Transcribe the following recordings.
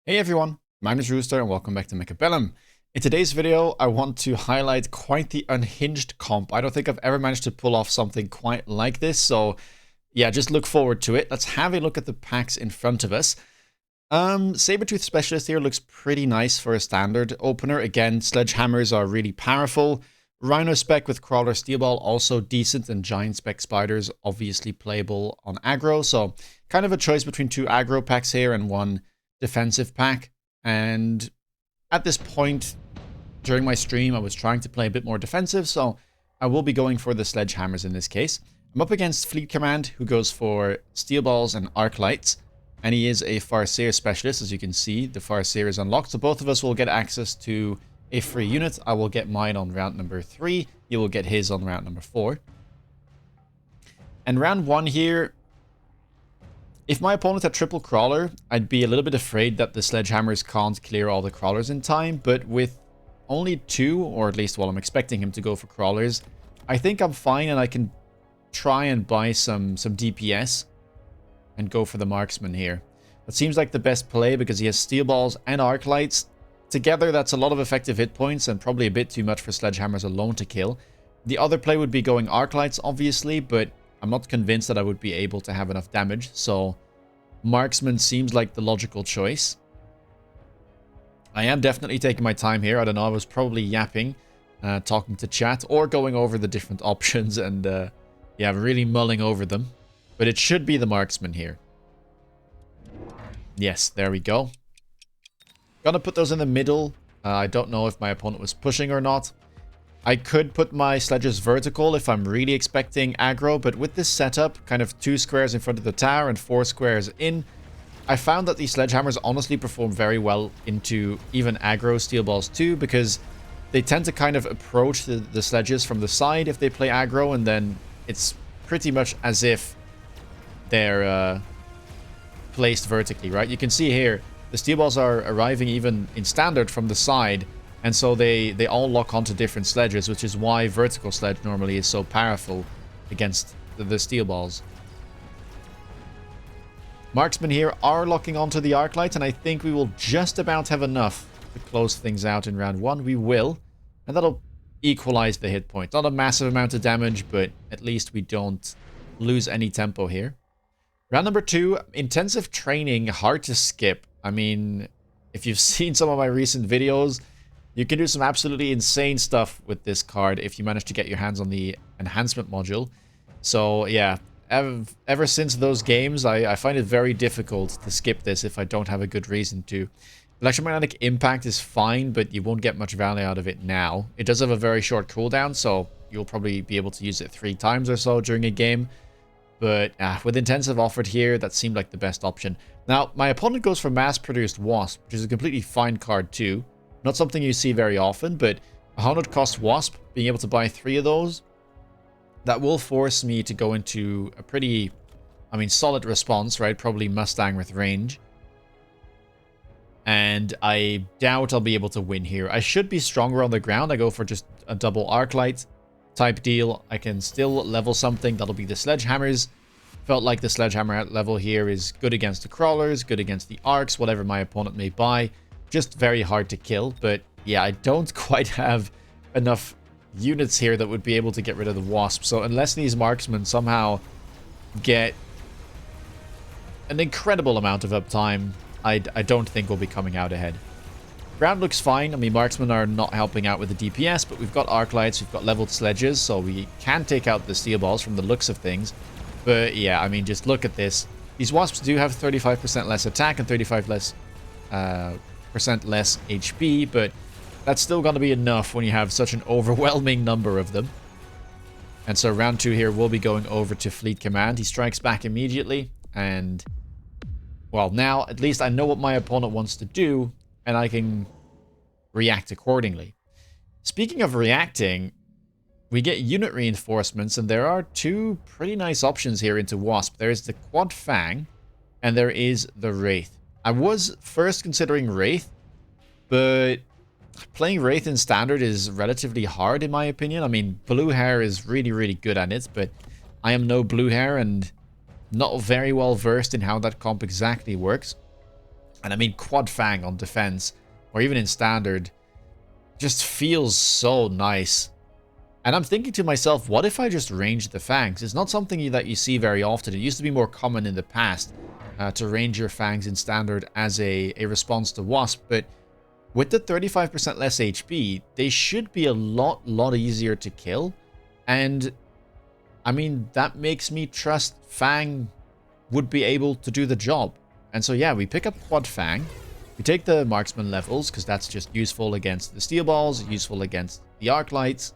Hey everyone, my name is Rooster and welcome back to Mechabellum. In today's video, I want to highlight quite the unhinged comp. I don't think I've ever managed to pull off something quite like this, so yeah, just look forward to it. Let's have a look at the packs in front of us. Sabertooth Specialist here looks pretty nice for a standard opener. Again, sledgehammers are really powerful. Rhino Spec with Crawler Steel Ball also decent, and Giant Spec Spiders obviously playable on aggro, so kind of a choice between two aggro packs here and one defensive pack. And at this point during my stream I was trying to play a bit more defensive, so I will be going for the sledgehammers in this case. I'm up against Fleet Command, who goes for steel balls and arc lights, and he is a Farseer specialist. As you can see, the Farseer is unlocked, so both of us will get access to a free unit. I will get mine on round number 3, you will get his on round number 4. And round 1 here, if my opponent had triple crawler, I'd be a little bit afraid that the sledgehammers can't clear all the crawlers in time, but with only 2, or at least, well, I'm expecting him to go for crawlers, I think I'm fine, and I can try and buy some DPS and go for the marksman here. That seems like the best play because he has steel balls and arc lights. Together, that's a lot of effective hit points and probably a bit too much for sledgehammers alone to kill. The other play would be going arc lights, obviously, but I'm not convinced that I would be able to have enough damage, so marksman seems like the logical choice. I am definitely taking my time here. I don't know, I was probably yapping, talking to chat, or going over the different options and, yeah, really mulling over them. But it should be the marksman here. Yes, there we go. Gonna put those in the middle. I don't know if my opponent was pushing or not. I could put my sledges vertical if I'm really expecting aggro, but with this setup, kind of 2 squares in front of the tower and 4 squares in, I found that these sledgehammers honestly perform very well into even aggro steel balls too, because they tend to kind of approach the sledges from the side if they play aggro, and then it's pretty much as if they're placed vertically, right? You can see here, the steel balls are arriving even in standard from the side, and so they all lock onto different sledges, which is why vertical sledge normally is so powerful against the steel balls. Marksmen here are locking onto the arc light, and I think we will just about have enough to close things out in round 1. We will, and that'll equalize the hit point. Not a massive amount of damage, but at least we don't lose any tempo here. Round number 2, intensive training, hard to skip. I mean, if you've seen some of my recent videos, you can do some absolutely insane stuff with this card if you manage to get your hands on the enhancement module. So yeah, ever since those games, I find it very difficult to skip this if I don't have a good reason to. Electromagnetic Impact is fine, but you won't get much value out of it now. It does have a very short cooldown, so you'll probably be able to use it 3 times or so during a game. But with Intensive offered here, that seemed like the best option. Now, my opponent goes for Mass-Produced Wasp, which is a completely fine card too. Not something you see very often, but 100 cost Wasp, being able to buy 3 of those, that will force me to go into a pretty, I mean, solid response, right? Probably Mustang with range. And I doubt I'll be able to win here. I should be stronger on the ground. I go for just a double arc light type deal. I can still level something. That'll be the sledgehammers. Felt like the sledgehammer level here is good against the crawlers, good against the arcs, whatever my opponent may buy. Just very hard to kill, but yeah, I don't quite have enough units here that would be able to get rid of the wasp. So unless these marksmen somehow get an incredible amount of uptime, I don't think we'll be coming out ahead. Ground looks fine. I mean, marksmen are not helping out with the DPS, but we've got arc lights, we've got leveled sledges, so we can take out the steel balls from the looks of things. But yeah, I mean, just look at this. These wasps do have 35% less attack and 35% less HP, but that's still going to be enough when you have such an overwhelming number of them. And so round 2 here, we'll be going over to Fleet Command. He strikes back immediately, and well, now at least I know what my opponent wants to do, and I can react accordingly. Speaking of reacting, we get unit reinforcements, and there are 2 pretty nice options here into Wasp. There is the Quad Fang, and there is the Wraith. I was first considering Wraith, but playing Wraith in Standard is relatively hard in my opinion. I mean, Blue Hair is really, really good at it, but I am no Blue Hair and not very well versed in how that comp exactly works. And I mean, quad fang on defense, or even in standard, just feels so nice. And I'm thinking to myself, what if I just range the fangs? It's not something that you see very often. It used to be more common in the past to range your fangs in standard as a response to wasp, but with the 35% less HP, they should be a lot easier to kill. And I mean, that makes me trust Fang would be able to do the job. And so yeah, we pick up Quad Fang. We take the marksman levels, because that's just useful against the steel balls, useful against the arc lights.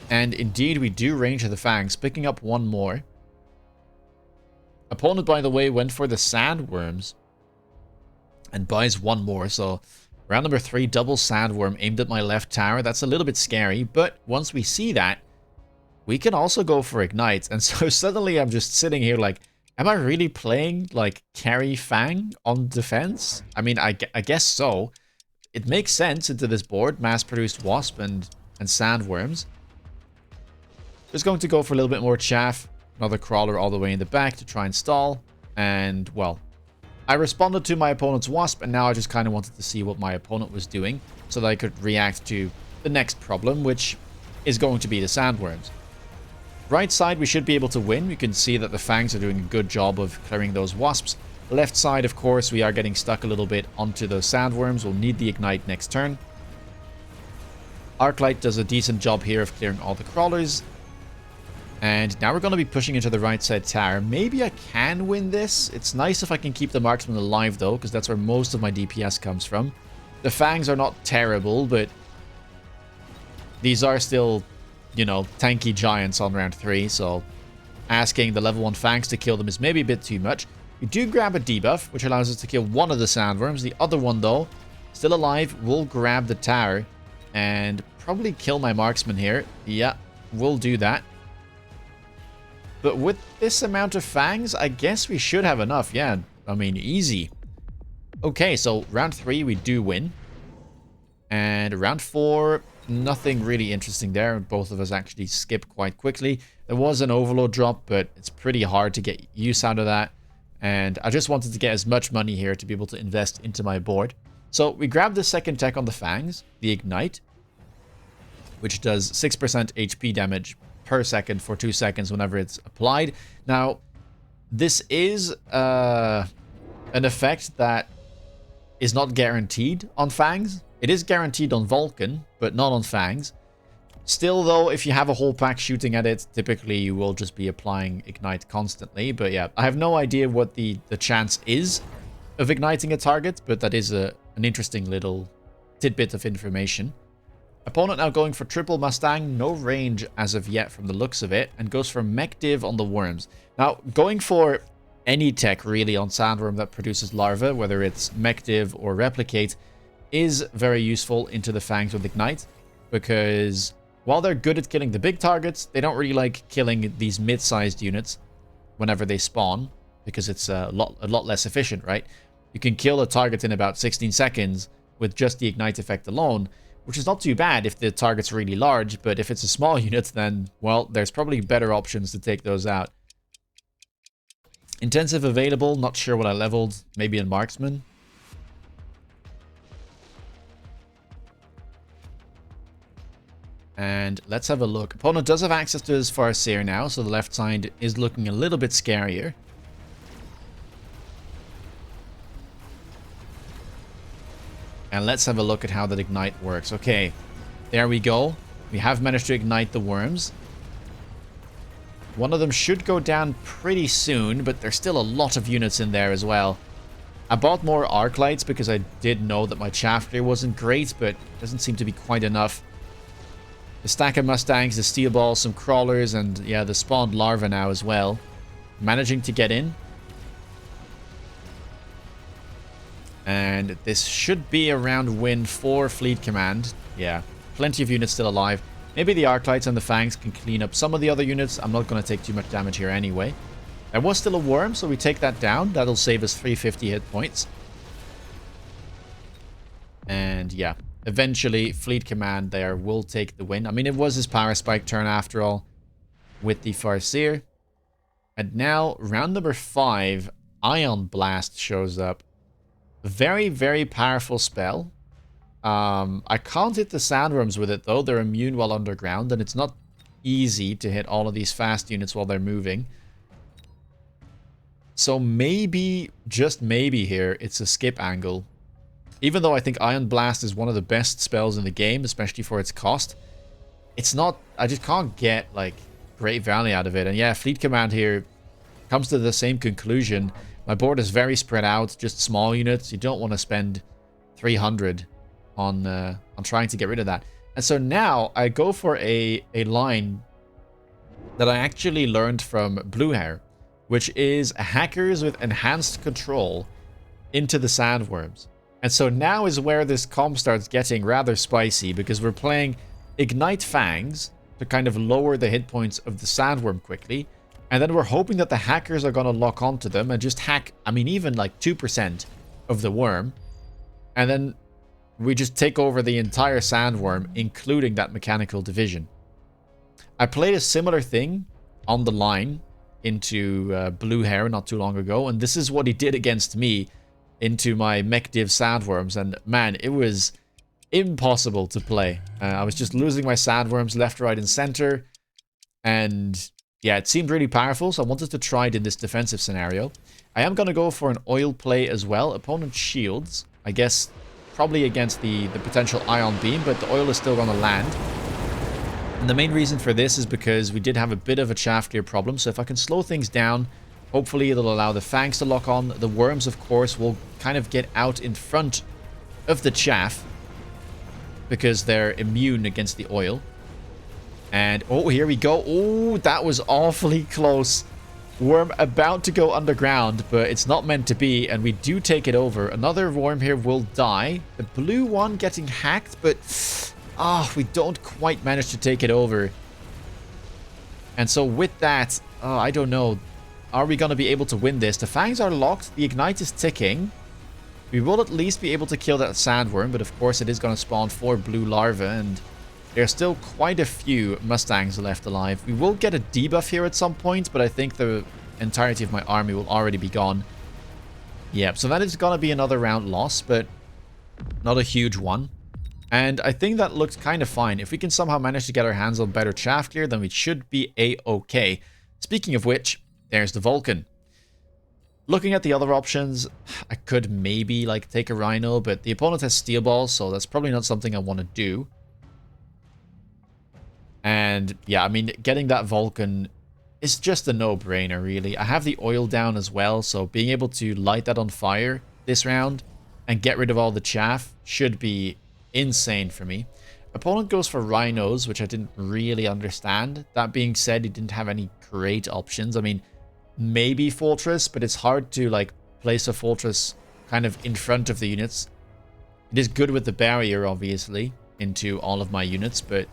And indeed, we do range the fangs, picking up one more. Opponent, by the way, went for the Sandworms and buys one more. So round number 3, double Sandworm aimed at my left tower. That's a little bit scary, but once we see that, we can also go for Ignite. And so suddenly I'm just sitting here like, am I really playing like carry Fang on defense? I mean, I guess so. It makes sense into this board, mass-produced Wasp and Sandworms. Just going to go for a little bit more chaff. Another crawler all the way in the back to try and stall. And, well, I responded to my opponent's Wasp, and now I just kind of wanted to see what my opponent was doing so that I could react to the next problem, which is going to be the Sandworms. Right side, we should be able to win. You can see that the Fangs are doing a good job of clearing those Wasps. Left side, of course, we are getting stuck a little bit onto those Sandworms. We'll need the Ignite next turn. Arclight does a decent job here of clearing all the crawlers. And now we're going to be pushing into the right side tower. Maybe I can win this. It's nice if I can keep the marksman alive, though, because that's where most of my DPS comes from. The Fangs are not terrible, but these are still, you know, tanky giants on round 3, so asking the level 1 Fangs to kill them is maybe a bit too much. We do grab a debuff, which allows us to kill one of the Sandworms. The other one, though, still alive, will grab the tower and probably kill my marksman here. Yeah, we'll do that. But with this amount of Fangs, I guess we should have enough. Yeah, I mean, easy. Okay, so round 3, we do win. And round 4, nothing really interesting there. Both of us actually skip quite quickly. There was an overload drop, but it's pretty hard to get use out of that. And I just wanted to get as much money here to be able to invest into my board. So we grab the second tech on the Fangs, the Ignite, which does 6% HP damage per second for 2 seconds whenever it's applied. Now, this is an effect that is not guaranteed on Fangs. It is guaranteed on Vulcan, but not on Fangs. Still, though, if you have a whole pack shooting at it, typically you will just be applying Ignite constantly. But yeah, I have no idea what the chance is of igniting a target, but that is an interesting little tidbit of information. Opponent now going for triple Mustang, no range as of yet from the looks of it, and goes for Mech Div on the Worms. Now, going for any tech really on Sandworm that produces larvae, whether it's Mech Div or Replicate, is very useful into the Fangs with Ignite, because while they're good at killing the big targets, they don't really like killing these mid-sized units whenever they spawn, because it's a lot less efficient, right? You can kill a target in about 16 seconds with just the Ignite effect alone, which is not too bad if the target's really large, but if it's a small unit, then, well, there's probably better options to take those out. Intensive available, not sure what I leveled, maybe in Marksman. And let's have a look. Opponent does have access to his Farseer now, so the left side is looking a little bit scarier. And let's have a look at how that Ignite works. Okay, there we go. We have managed to ignite the worms. One of them should go down pretty soon, but there's still a lot of units in there as well. I bought more arc lights because I did know that my chaff clear wasn't great, but it doesn't seem to be quite enough. The stack of Mustangs, the steel balls, some crawlers, and yeah, the spawned larva now as well. Managing to get in. And this should be a round win for Fleet Command. Yeah, plenty of units still alive. Maybe the Arclights and the Fangs can clean up some of the other units. I'm not going to take too much damage here anyway. There was still a worm, so we take that down. That'll save us 350 hit points. And yeah, eventually Fleet Command there will take the win. I mean, it was his Power Spike turn after all with the Farseer. And now, round number 5, Ion Blast shows up. Very, very powerful spell. I can't hit the Sandworms with it, though. They're immune while underground, and it's not easy to hit all of these fast units while they're moving. So maybe, just maybe here, it's a skip angle. Even though I think Ion Blast is one of the best spells in the game, especially for its cost, it's not... I just can't get, like, great value out of it. And yeah, Fleet Command here comes to the same conclusion. My board is very spread out, just small units. You don't want to spend 300 on trying to get rid of that. And so now I go for a line that I actually learned from Blue Hair, which is hackers with enhanced control into the Sandworms. And so now is where this comp starts getting rather spicy, because we're playing Ignite Fangs to kind of lower the hit points of the Sandworm quickly. And then we're hoping that the hackers are going to lock onto them and just hack, I mean, even like 2% of the worm. And then we just take over the entire Sandworm, including that mechanical division. I played a similar thing on the line into Blue Hair not too long ago, and this is what he did against me into my Mech Div Sandworms, and man, it was impossible to play. I was just losing my Sandworms left, right, and center, and yeah, it seemed really powerful, so I wanted to try it in this defensive scenario. I am going to go for an oil play as well. Opponent shields, I guess, probably against the potential ion beam, but the oil is still going to land. And the main reason for this is because we did have a bit of a chaff clear problem, so if I can slow things down, hopefully it'll allow the fangs to lock on. The worms, of course, will kind of get out in front of the chaff because they're immune against the oil. And, oh, here we go. Oh, that was awfully close. Worm about to go underground, but it's not meant to be, and we do take it over. Another worm here will die. The blue one getting hacked, but we don't quite manage to take it over. And so with that, I don't know. Are we going to be able to win this? The fangs are locked. The ignite is ticking. We will at least be able to kill that sandworm, but of course it is going to spawn 4 blue larvae, and there's still quite a few Mustangs left alive. We will get a debuff here at some point, but I think the entirety of my army will already be gone. Yep, so that is going to be another round loss, but not a huge one. And I think that looks kind of fine. If we can somehow manage to get our hands on better chaff clear, then we should be a-okay. Speaking of which, there's the Vulcan. Looking at the other options, I could maybe like take a Rhino, but the opponent has steel balls, so that's probably not something I want to do. And yeah, I mean, getting that Vulcan is just a no-brainer, really. I have the oil down as well, so being able to light that on fire this round and get rid of all the chaff should be insane for me. Opponent goes for Rhinos, which I didn't really understand. That being said, he didn't have any great options. I mean, maybe Fortress, but it's hard to like place a Fortress kind of in front of the units. It is good with the barrier, obviously, into all of my units, but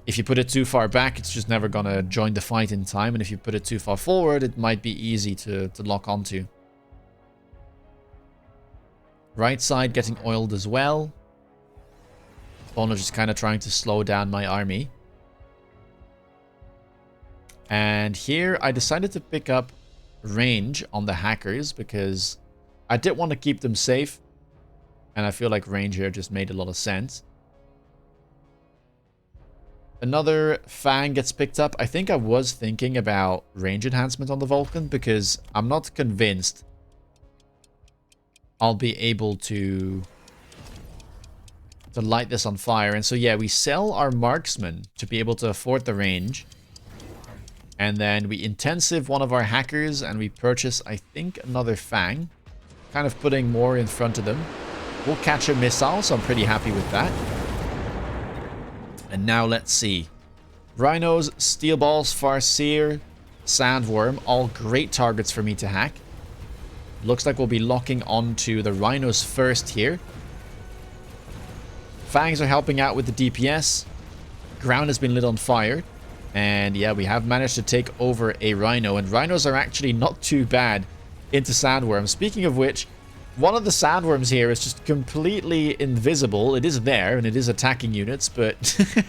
if you put it too far back, it's just never gonna join the fight in time, and if you put it too far forward, it might be easy to lock onto. Right side getting oiled as well. Opponent just kind of trying to slow down my army. And here I decided to pick up range on the hackers because I did want to keep them safe. And I feel like range here just made a lot of sense. Another Fang gets picked up. I think I was thinking about range enhancement on the Vulcan because I'm not convinced I'll be able to light this on fire. And so yeah, we sell our marksman to be able to afford the range. And then we intensive one of our hackers and we purchase, I think, another Fang. Kind of putting more in front of them. We'll catch a missile, so I'm pretty happy with that. And now let's see. Rhinos, Steel Balls, Farseer, Sandworm, all great targets for me to hack. Looks like we'll be locking onto the Rhinos first here. Fangs are helping out with the DPS. Ground has been lit on fire. And yeah, we have managed to take over a Rhino. And Rhinos are actually not too bad into Sandworm. Speaking of which, one of the Sandworms here is just completely invisible. It is there, and it is attacking units, but a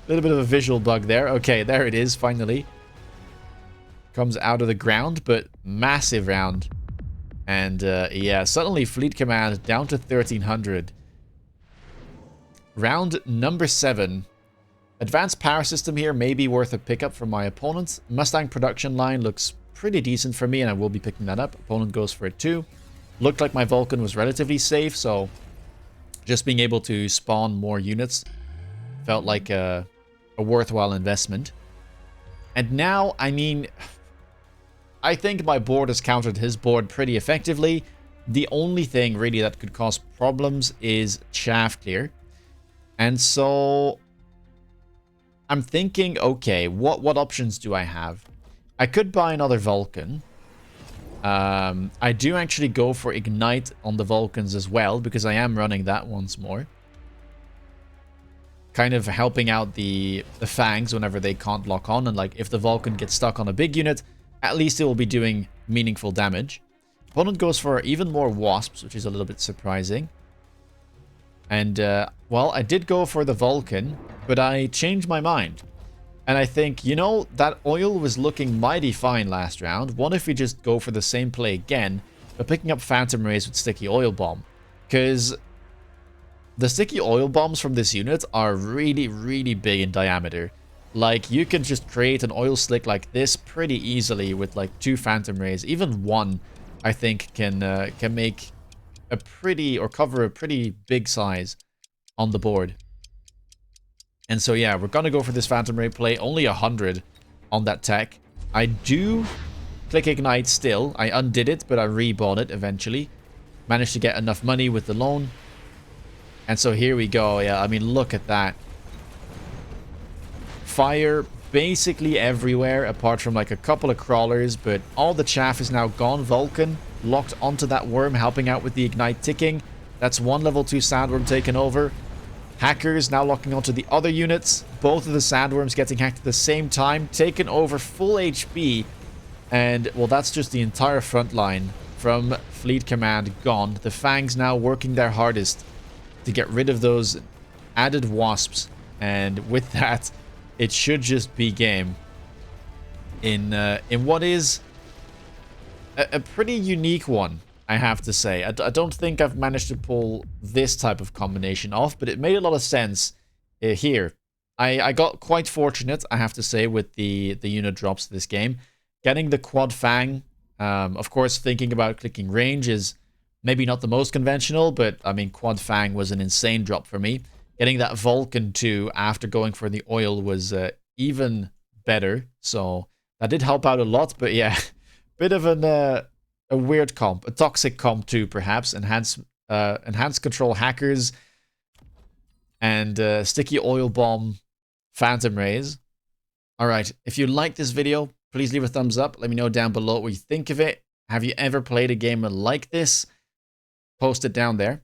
little bit of a visual bug there. Okay, there it is, finally. Comes out of the ground, but massive round. And yeah, suddenly Fleet Command down to 1300. Round number 7. Advanced power system here may be worth a pickup for my opponent. Mustang production line looks pretty decent for me, and I will be picking that up. Opponent goes for it too. Looked like my Vulcan was relatively safe, so just being able to spawn more units felt like a worthwhile investment. And now, I mean, I think my board has countered his board pretty effectively. The only thing really that could cause problems is chaff clear. And so I'm thinking, okay, what options do I have? I could buy another Vulcan. I do actually go for Ignite on the Vulcans as well, because I am running that once more. Kind of helping out the Fangs whenever they can't lock on, and like if the Vulcan gets stuck on a big unit, at least it will be doing meaningful damage. Opponent goes for even more Wasps, which is a little bit surprising. And, well, I did go for the Vulcan, but I changed my mind. And I think, you know, that oil was looking mighty fine last round. What if we just go for the same play again, but picking up Phantom Rays with Sticky Oil Bomb? Because the Sticky Oil Bombs from this unit are really, really big in diameter. Like, you can just create an oil slick like this pretty easily with, like, 2 Phantom Rays. Even one, I think, can make a pretty, or cover a pretty big size on the board. And so, yeah, we're going to go for this Phantom Ray play. Only 100 on that tech. I do click Ignite still. I undid it, but I rebought it eventually. Managed to get enough money with the loan. And so here we go. Yeah, I mean, look at that. Fire basically everywhere, apart from like a couple of crawlers. But all the chaff is now gone. Vulcan locked onto that worm, helping out with the Ignite ticking. That's one level 2 Sandworm taken over. Hackers now locking onto the other units. Both of the Sandworms getting hacked at the same time. Taken over full HP. And, well, that's just the entire front line from Fleet Command gone. The Fangs now working their hardest to get rid of those added Wasps. And with that, it should just be game. In what is a pretty unique one, I have to say. I don't think I've managed to pull this type of combination off, but it made a lot of sense here. I got quite fortunate, I have to say, with the unit drops this game. Getting the Quad Fang, of course, thinking about clicking range is maybe not the most conventional, but, I mean, Quad Fang was an insane drop for me. Getting that Vulcan, too, after going for the oil was even better, so that did help out a lot, but yeah, bit of a weird comp, a toxic comp too, perhaps. Enhanced control hackers and sticky oil bomb Phantom Rays. Alright, if you like this video, please leave a thumbs up. Let me know down below what you think of it. Have you ever played a game like this? Post it down there.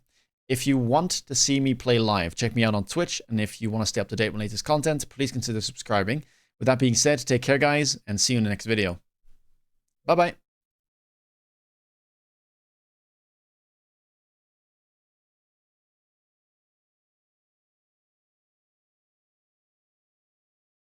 If you want to see me play live, check me out on Twitch. And if you want to stay up to date with latest content, please consider subscribing. With that being said, take care guys, and see you in the next video. Bye bye.